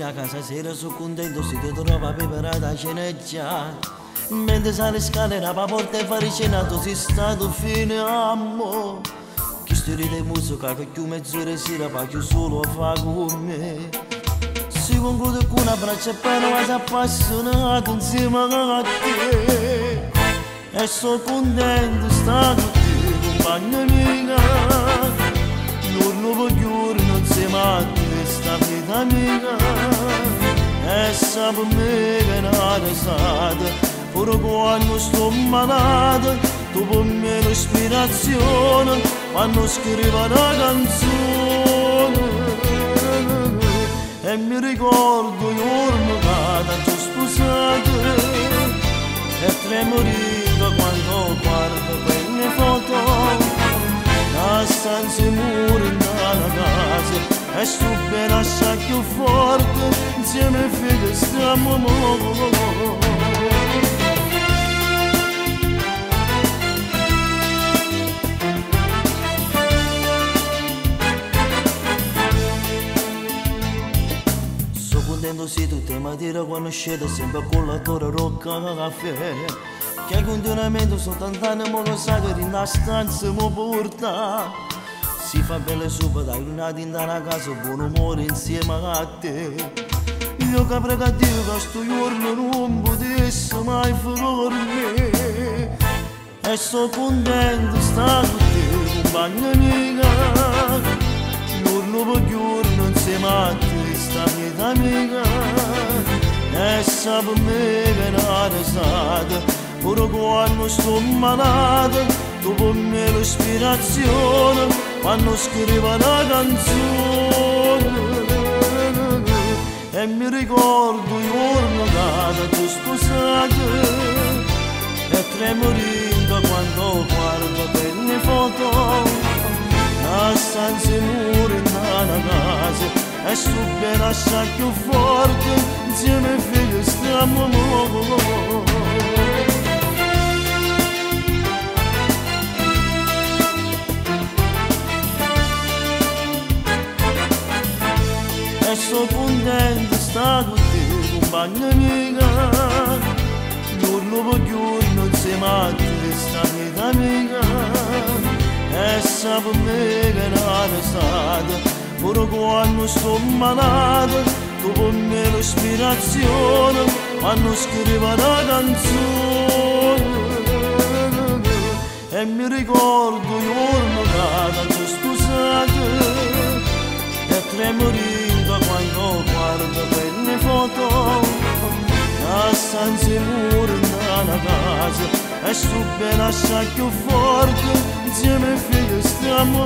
a casa sera sono contento se ti trova preparata a ceneggiare. Mentre sale scale la porta e fare cenato sei stato fine ammo. Chi storia di musica che più mezz'ora sera fa più solo fa con me. Si conclude con una braccia appena ma si appassionato insieme a te. E sono contento sta con te compagna mia. Giorno per giorno insieme a te sta vita mia. E sa per me che è una risata. Pure quando sto malato, tu per me l'ispirazione, quando scrivo una canzone. E mi ricordo il giorno che ti ho sposato, e tremorito quando guardo quelle foto. La stanza muore nella casa, e sto bene assai più forte, insieme figli stiamo se tutte le mattine quando scende sempre con la tua rocca caffè. Che continuamente sono tant'anni ma lo sa che in una stanza mi porta. Si fa belle sopra da lunati in una casa, buon umore insieme a te. Io che prego a Dio che sto giorno non potesse mai fermarmi. E sono contento sta con te compagna mia. Giorno per giorno insieme a te sta vita mia. E sa per me che è una risata. Pure quando sto malato, tu per me l'ispirazione, quando scrivo una canzone. E mi ricordo il giorno che ti ho sposato, e tremorito quando guardo quelle foto. La stanza muore nella casa, e sto bene assai più forte, insieme figli stiamo e sono contento sta con te compagna mia. Giorno per giorno insieme a te sta vita mia. E sa per me che è una risata. Pure quando sto malato, tu per me l'ispirazione, quando scrivo una canzone. E mi ricordo il giorno che ti ho sposato, e tremorito quando guardo quelle foto. La stanza muore nella casa, e sto bene assai più forte, insieme figli stiamo